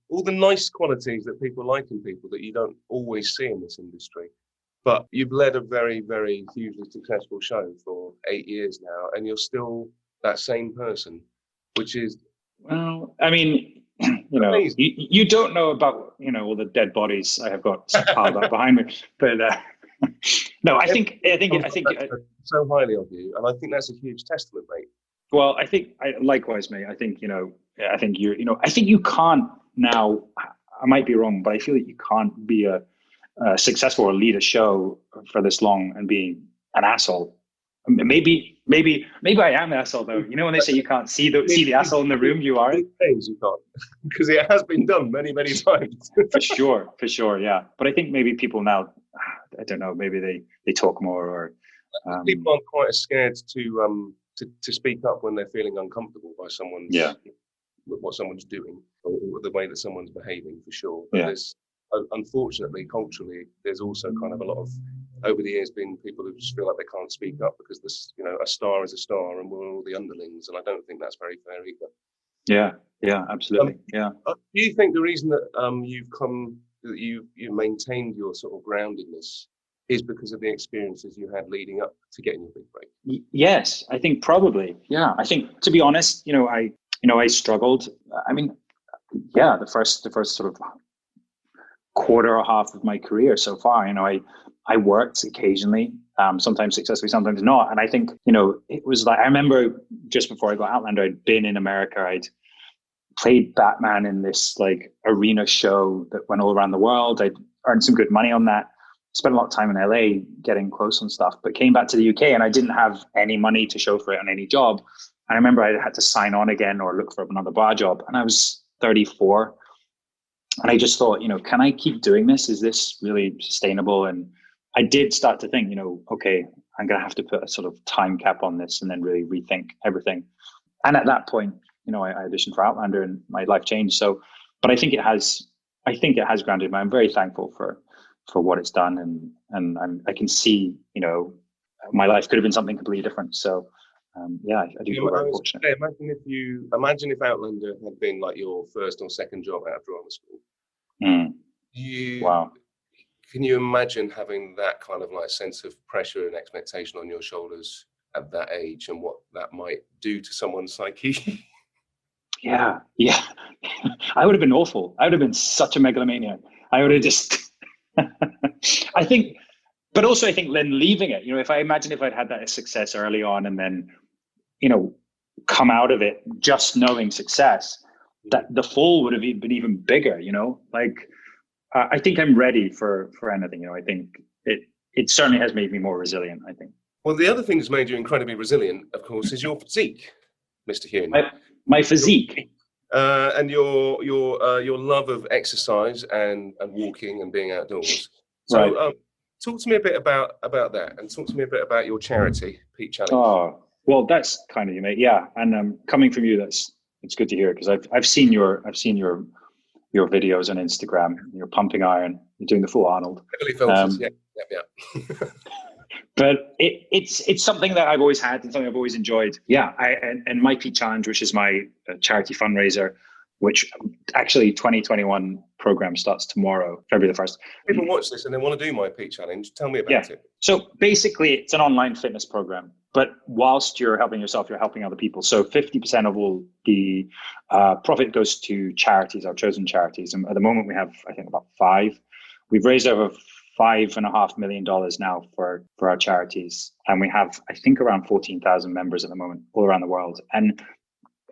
[SPEAKER 2] all the nice qualities that people like in people that you don't always see in this industry. But you've led a very, very hugely successful show for 8 years now, and you're still that same person, which is.
[SPEAKER 3] Well, I mean, you don't know about all the dead bodies I have got piled up behind me, but no, I think
[SPEAKER 2] so highly of you, and I think that's a huge testament, mate.
[SPEAKER 3] Well, likewise, mate. I think I think you can't now. I might be wrong, but I feel that you can't be a successful or lead a show for this long and be an asshole. Maybe I am an asshole though. When they say you can't see the asshole in the room, you are.
[SPEAKER 2] Things you can't, because it has been done many times.
[SPEAKER 3] For sure, yeah. But I think maybe people now, I don't know, maybe they talk more, or
[SPEAKER 2] people aren't quite as scared to speak up when they're feeling uncomfortable by what someone's doing, or the way that someone's behaving, for sure. But there's, unfortunately, culturally, there's also kind of a lot of, over the years, been people who just feel like they can't speak up because this, a star is a star and we're all the underlings, and I don't think that's very fair either.
[SPEAKER 3] Yeah, absolutely. Do
[SPEAKER 2] you think the reason that you maintained your sort of groundedness is because of the experiences you had leading up to getting your big break?
[SPEAKER 3] Yes, I think probably. Yeah, I think, to be honest, I struggled. I mean, the first sort of quarter or half of my career so far, I worked occasionally, sometimes successfully, sometimes not. And I think, it was like, I remember just before I got Outlander, I'd been in America. I'd played Batman in this like arena show that went all around the world. I'd earned some good money on that. Spent a lot of time in LA getting close and stuff, but came back to the UK and I didn't have any money to show for it on any job. And I remember I had to sign on again or look for another bar job. And I was 34. And I just thought, can I keep doing this? Is this really sustainable? And I did start to think, okay, I'm going to have to put a sort of time cap on this and then really rethink everything. And at that point, I auditioned for Outlander and my life changed. So, but I think it has grounded me. I'm very thankful for what it's done. And I can see, my life could have been something completely different. So, I do feel very fortunate.
[SPEAKER 2] Imagine if Outlander had been like your first or second job out of drama school.
[SPEAKER 3] Wow.
[SPEAKER 2] Can you imagine having that kind of like sense of pressure and expectation on your shoulders at that age, and what that might do to someone's psyche?
[SPEAKER 3] Yeah. I would have been awful. I would have been such a megalomaniac. I would have just, I think then leaving it, if I'd had that success early on and then, come out of it just knowing success, that the fall would have been even bigger, I think I'm ready for anything. I think it certainly has made me more resilient, I think.
[SPEAKER 2] Well, the other thing that's made you incredibly resilient, of course, is your physique, Mr. Heughan.
[SPEAKER 3] My physique.
[SPEAKER 2] And your love of exercise and walking and being outdoors. So
[SPEAKER 3] right.
[SPEAKER 2] Talk to me a bit about that, and talk to me a bit about your charity, Peak Challenge.
[SPEAKER 3] Oh, well, that's kind of you, mate. Yeah, and coming from you, it's good to hear, because I've seen your videos on Instagram. You're pumping iron. You're doing the full Arnold.
[SPEAKER 2] Heavily filtered, yeah.
[SPEAKER 3] But it's something that I've always had and something I've always enjoyed. Yeah, and my Peak Challenge, which is my charity fundraiser, which actually 2021 program starts tomorrow, February the 1st.
[SPEAKER 2] People watch this and they want to do my Peak Challenge. Tell me about it.
[SPEAKER 3] So basically, it's an online fitness program, but whilst you're helping yourself, you're helping other people. So 50% of all the profit goes to charities, our chosen charities. And at the moment, we have, I think, about 5. We've raised over $5.5 million now for our charities. And we have, I think, around 14,000 members at the moment all around the world. And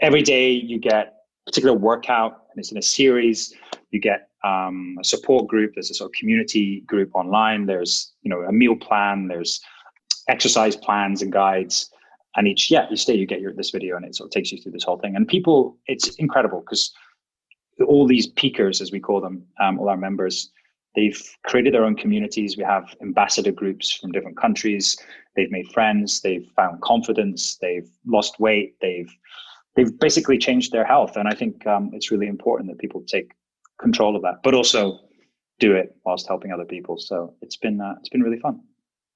[SPEAKER 3] every day you get a particular workout, and it's in a series. You get a support group. There's a sort of community group online. There's, a meal plan. There's exercise plans and guides. And each day you get this video, and it sort of takes you through this whole thing. And people, it's incredible, because all these peakers, as we call them, all our members, they've created their own communities. We have ambassador groups from different countries. They've made friends. They've found confidence. They've lost weight. They've basically changed their health. And I think it's really important that people take control of that, but also do it whilst helping other people. So it's been really fun.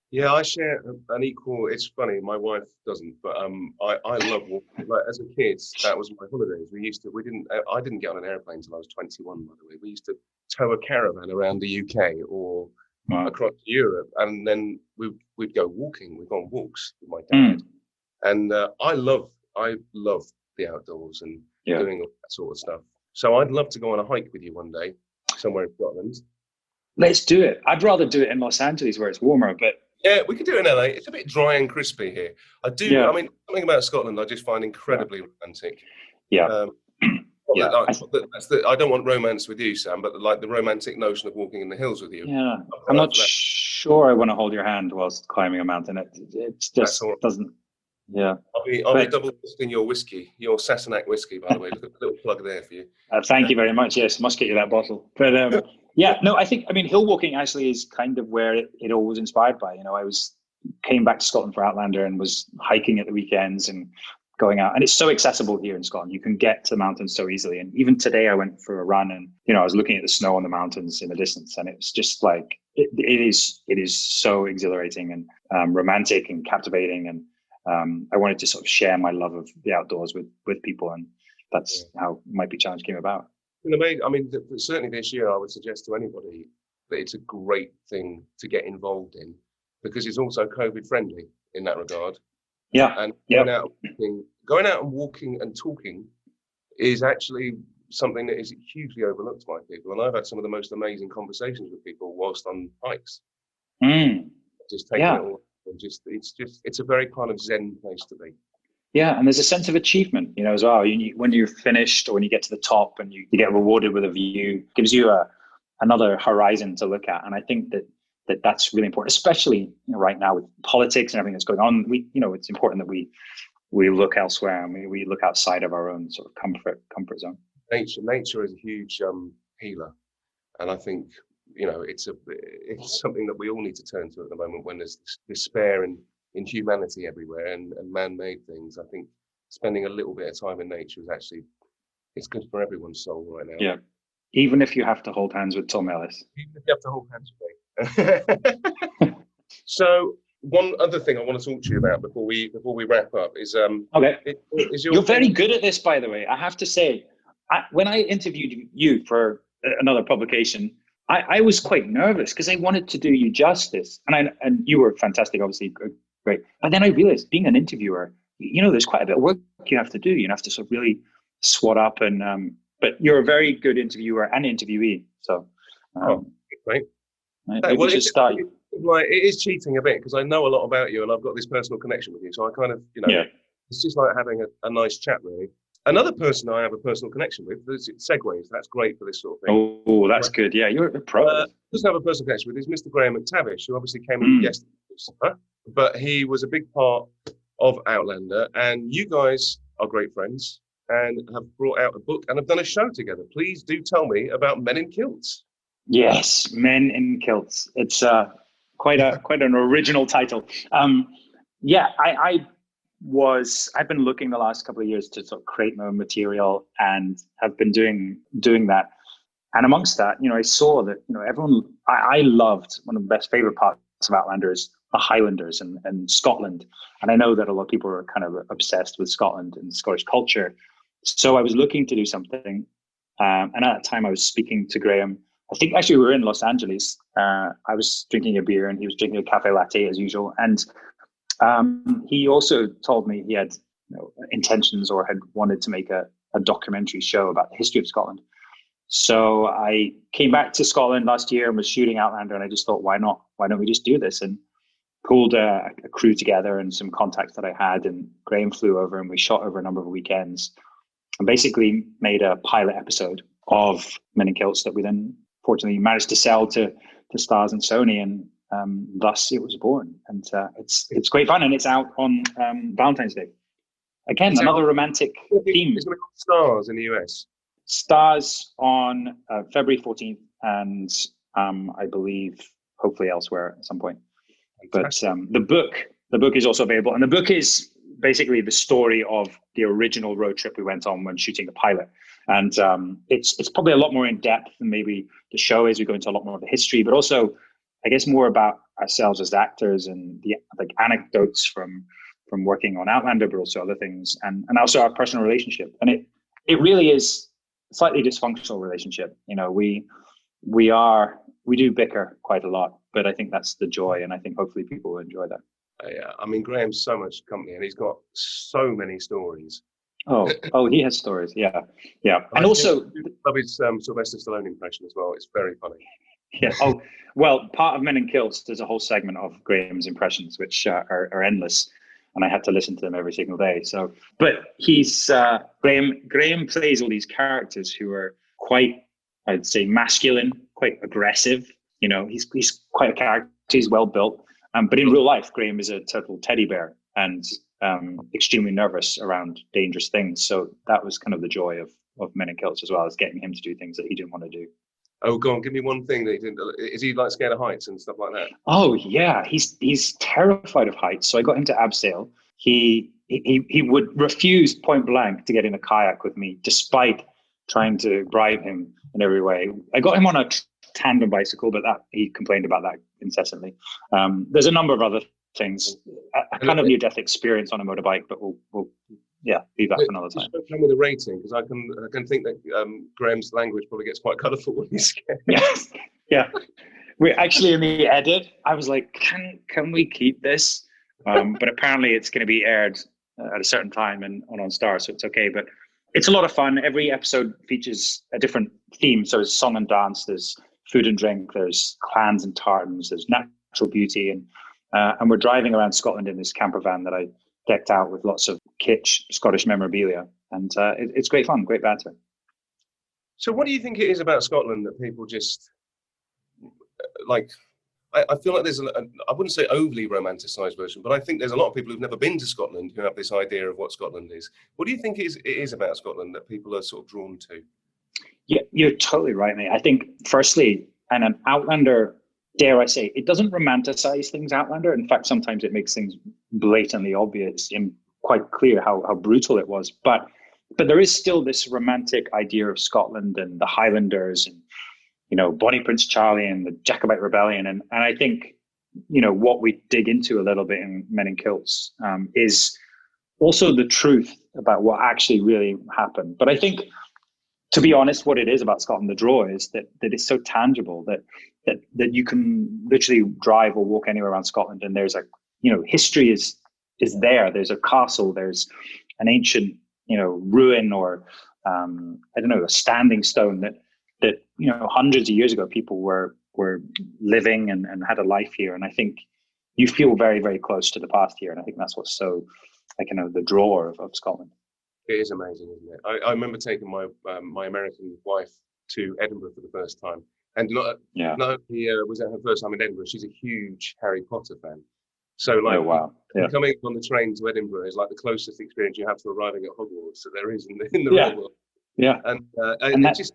[SPEAKER 2] Yeah, I share an equal. It's funny, my wife doesn't, but I love walking. Like, as a kid, that was my holidays. I didn't get on an airplane until I was 21, by the way. We used to tow a caravan around the UK or across Europe, and then we'd go walking. We'd go on walks with my dad, and I love the outdoors and doing all that sort of stuff. So I'd love to go on a hike with you one day, somewhere in Scotland.
[SPEAKER 3] Let's do it. I'd rather do it in Los Angeles where it's warmer, but
[SPEAKER 2] yeah, we could do it in LA. It's a bit dry and crispy here. I mean, something about Scotland I just find incredibly romantic.
[SPEAKER 3] Yeah.
[SPEAKER 2] I don't want romance with you, Sam, but like the romantic notion of walking in the hills with you.
[SPEAKER 3] Yeah. I'm not sure I want to hold your hand whilst climbing a mountain. It just doesn't. Yeah.
[SPEAKER 2] I'll be double listing your whiskey, your Sassenach whiskey, by the way. A little plug there for you.
[SPEAKER 3] Thank you very much. Yes, must get you that bottle. But hill walking actually is kind of where it all was inspired by. I came back to Scotland for Outlander and was hiking at the weekends and going out. And it's so accessible here in Scotland. You can get to the mountains so easily. And even today I went for a run, and, I was looking at the snow on the mountains in the distance, and it was just like, it is so exhilarating and romantic and captivating. And I wanted to sort of share my love of the outdoors with people, and that's how my Peak Challenge came about.
[SPEAKER 2] I mean, certainly this year, I would suggest to anybody that it's a great thing to get involved in, because it's also COVID friendly in that regard.
[SPEAKER 3] Yeah,
[SPEAKER 2] and going out and walking and talking is actually something that is hugely overlooked by people. And I've had some of the most amazing conversations with people whilst on hikes. Just taking it all. It's a very kind of zen place to be.
[SPEAKER 3] Yeah, and there's a sense of achievement, as well. When you're finished, or when you get to the top and you get rewarded with a view, gives you another horizon to look at. And I think that's really important, especially right now with politics and everything that's going on. It's important that we look elsewhere, and we look outside of our own sort of comfort zone.
[SPEAKER 2] Nature is a huge healer. And I think, it's something that we all need to turn to at the moment when there's despair in humanity everywhere and man-made things. I think spending a little bit of time in nature it's good for everyone's soul right now.
[SPEAKER 3] Yeah. Even if you have to hold hands with Tom Ellis.
[SPEAKER 2] Even if you have to hold hands with me. So one other thing I want to talk to you about before we wrap up is
[SPEAKER 3] okay.
[SPEAKER 2] You're
[SPEAKER 3] very good at this, by the way. I have to say, when I interviewed you for another publication, I was quite nervous because I wanted to do you justice, and you were fantastic, obviously great. But then I realized, being an interviewer, there's quite a bit of work you have to do. You have to sort of really swat up, and but you're a very good interviewer and interviewee. So,
[SPEAKER 2] right.
[SPEAKER 3] Maybe just start.
[SPEAKER 2] It is cheating a bit because I know a lot about you and I've got this personal connection with you. So I kind of, it's just like having a nice chat, really. Another person I have a personal connection with is Segways. That's great for this sort of thing.
[SPEAKER 3] Oh, that's good. Yeah, you're a pro.
[SPEAKER 2] Doesn't have a personal connection with is Mr. Graham McTavish, who obviously came in yesterday, but he was a big part of Outlander, and you guys are great friends and have brought out a book and have done a show together. Please do tell me about Men in Kilts.
[SPEAKER 3] Yes, Men in Kilts. It's quite an original title. I've been looking the last couple of years to sort of create my own material and have been doing that. And amongst that, I saw that, everyone, I loved, one of the best favorite parts of Outlander is the Highlanders and Scotland. And I know that a lot of people are kind of obsessed with Scotland and Scottish culture. So I was looking to do something. And at that time I was speaking to Graham. I think actually we were in Los Angeles. I was drinking a beer and he was drinking a cafe latte as usual. And he also told me he had intentions or had wanted to make a documentary show about the history of Scotland. So I came back to Scotland last year and was shooting Outlander, and I just thought, why not? Why don't we just do this? And pulled a crew together and some contacts that I had, and Graham flew over and we shot over a number of weekends and basically made a pilot episode of Men in Kilts that we then fortunately managed to sell to Stars and Sony, and thus it was born. And it's great fun, and it's out on Valentine's Day. Again, another romantic theme.
[SPEAKER 2] It's going to be Stars in the US.
[SPEAKER 3] Stars on February 14th, and I believe hopefully elsewhere at some point. But the book is also available, and the book is basically the story of the original road trip we went on when shooting the pilot. And it's probably a lot more in depth than maybe the show is. We go into a lot more of the history, but also, I guess, more about ourselves as actors and the anecdotes from working on Outlander, but also other things, and also our personal relationship. And it really is a slightly dysfunctional relationship. We do bicker quite a lot, but I think that's the joy, and I think hopefully people will enjoy that.
[SPEAKER 2] Yeah, I mean, Graham's so much company, and he's got so many stories.
[SPEAKER 3] Oh, he has stories. Yeah. And also,
[SPEAKER 2] love his Sylvester Stallone impression as well. It's very funny.
[SPEAKER 3] Yeah. Oh, well, part of Men in Kilts, there's a whole segment of Graham's impressions, which are endless, and I had to listen to them every single day. So, but he's Graham plays all these characters who are quite, I'd say, masculine, quite aggressive. He's quite a character. He's well built. But in real life, Graham is a total teddy bear and extremely nervous around dangerous things. So that was kind of the joy of Men in Kilts as well, as getting him to do things that he didn't want to do.
[SPEAKER 2] Oh, go on, give me one thing that he didn't. Is he like scared of heights and stuff like that?
[SPEAKER 3] Oh yeah, he's terrified of heights. So I got him to abseil. He would refuse point blank to get in a kayak with me, despite trying to bribe him in every way. I got him on a tandem bicycle, but he complained about that incessantly. There's a number of other things. A kind of near-death experience on a motorbike, but we'll leave that for another time.
[SPEAKER 2] Come with a rating, because I can think that Graham's language probably gets quite colourful when he's scared.
[SPEAKER 3] Yes, yeah. We're actually in the edit. I was like, can we keep this? But apparently it's going to be aired at a certain time and on Star, so it's okay. But it's a lot of fun. Every episode features a different theme. So there's song and dance, there's food and drink, there's clans and tartans, there's natural beauty, and we're driving around Scotland in this camper van that I decked out with lots of kitsch Scottish memorabilia, and it's great fun, great banter.
[SPEAKER 2] So what do you think it is about Scotland that people just like? I feel like there's I wouldn't say overly romanticised version, but I think there's a lot of people who've never been to Scotland who have this idea of what Scotland is. What do you think it is about Scotland that people are sort of drawn to?
[SPEAKER 3] Yeah, you're totally right, mate. I think, firstly, and an Outlander, dare I say, it doesn't romanticize things, Outlander. In fact, sometimes it makes things blatantly obvious and quite clear how brutal it was. But there is still this romantic idea of Scotland and the Highlanders and, you know, Bonnie Prince Charlie and the Jacobite Rebellion. And I think, you know, what we dig into a little bit in Men in Kilts is also the truth about what actually really happened. But I think, to be honest, what it is about Scotland, the draw, is that it's so tangible that you can literally drive or walk anywhere around Scotland, and there's history is there. There's a castle, there's an ancient, ruin, or I don't know, a standing stone that hundreds of years ago people were living and had a life here. And I think you feel very, very close to the past here, and I think that's what's so the draw of Scotland.
[SPEAKER 2] It is amazing, isn't it? I remember taking my American wife to Edinburgh for the first time, and not only was that her first time in Edinburgh, she's a huge Harry Potter fan. So coming on the train to Edinburgh is like the closest experience you have to arriving at Hogwarts that there is in the real world. Yeah, and Edinburgh's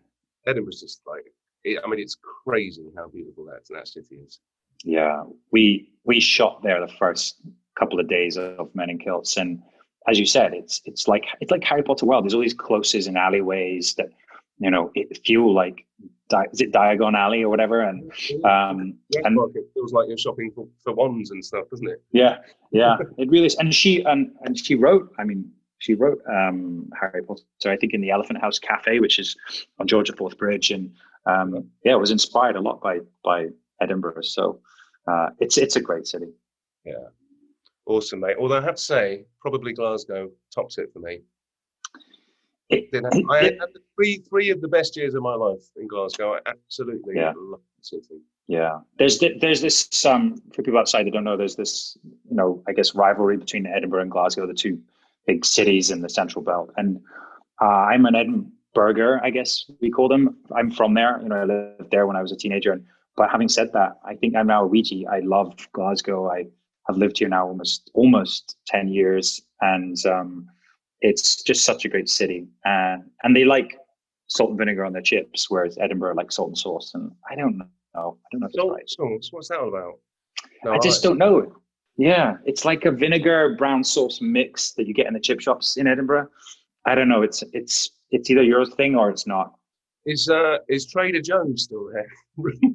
[SPEAKER 2] just like, it's crazy how beautiful that city is.
[SPEAKER 3] Yeah, we shot there the first couple of days of Men in Kilts, and as you said, it's like Harry Potter world. There's all these closes and alleyways that it feel like is it Diagon Alley or whatever, and
[SPEAKER 2] it feels like you're shopping for wands and stuff, doesn't it?
[SPEAKER 3] Yeah, it really is. And she wrote Harry Potter, I think, in the Elephant House Cafe, which is on George IV Bridge, and it was inspired a lot by Edinburgh. So it's a great city.
[SPEAKER 2] Yeah. Awesome, mate. Although I have to say, probably Glasgow tops it for me. I had three of the best years of my life in Glasgow. I absolutely love the city.
[SPEAKER 3] Yeah, there's this for people outside that don't know, there's this I guess rivalry between Edinburgh and Glasgow, the two big cities in the Central Belt. And I'm an Edinburgher, I guess we call them. I'm from there. I lived there when I was a teenager. But having said that, I think I'm now a Ouija. I love Glasgow. I've lived here now almost 10 years, and it's just such a great city. And they like salt and vinegar on their chips, whereas Edinburgh like salt and sauce. And I don't know. I don't know if it's right.
[SPEAKER 2] Sauce? What's that all about? No,
[SPEAKER 3] I just don't know. Yeah, it's like a vinegar brown sauce mix that you get in the chip shops in Edinburgh. I don't know. It's either your thing or it's not.
[SPEAKER 2] Is Trader Joe's still there?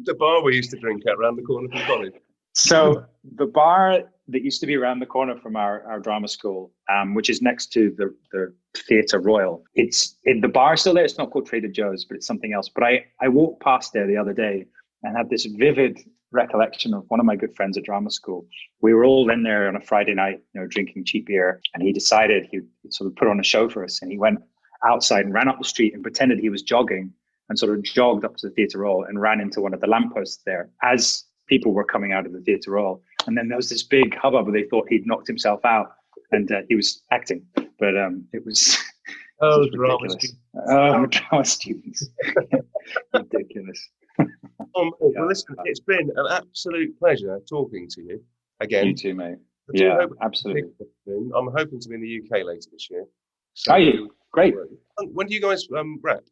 [SPEAKER 2] The bar we used to drink at around the corner from college.
[SPEAKER 3] So the bar that used to be around the corner from our drama school, which is next to the Theatre Royal, the bar is still there. It's not called Trader Joe's, but it's something else. But I walked past there the other day and had this vivid recollection of one of my good friends at drama school. We were all in there on a Friday night, drinking cheap beer, and he decided he'd sort of put on a show for us. And he went outside and ran up the street and pretended he was jogging, and sort of jogged up to the Theatre Royal and ran into one of the lampposts there as people were coming out of the Theatre Royal. And then there was this big hubbub where they thought he'd knocked himself out, and he was acting. But it was
[SPEAKER 2] drama
[SPEAKER 3] students. Ridiculous.
[SPEAKER 2] Well, listen, it's been an absolute pleasure talking to you again.
[SPEAKER 3] You too, mate. Yeah, absolutely.
[SPEAKER 2] I'm hoping to be in the UK later this year. So,
[SPEAKER 3] are you? Great.
[SPEAKER 2] When do you guys wrap?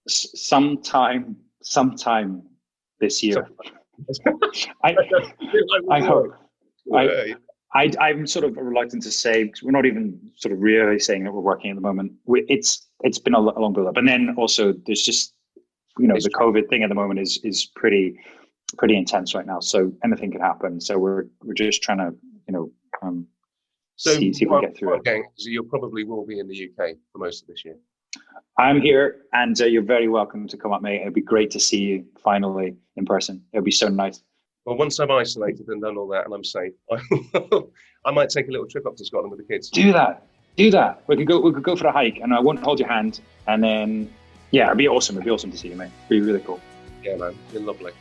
[SPEAKER 3] Sometime this year. I hope. I'm sort of reluctant to say, because we're not even sort of really saying that we're working at the moment. It's been a long build up, and then also there's just the COVID thing at the moment is pretty intense right now. So anything can happen. So we're just trying to see if we can get through it.
[SPEAKER 2] So you probably will be in the UK for most of this year.
[SPEAKER 3] I'm here, and you're very welcome to come up, mate. It'd be great to see you finally in person. It'll be so nice.
[SPEAKER 2] Well, once I'm isolated and done all that and I'm safe, I might take a little trip up to Scotland with the kids.
[SPEAKER 3] Do that. We could go for a hike, and I won't hold your hand. And then, it'd be awesome. It'd be awesome to see you, mate. It'd be really cool.
[SPEAKER 2] Yeah, man. It's been lovely.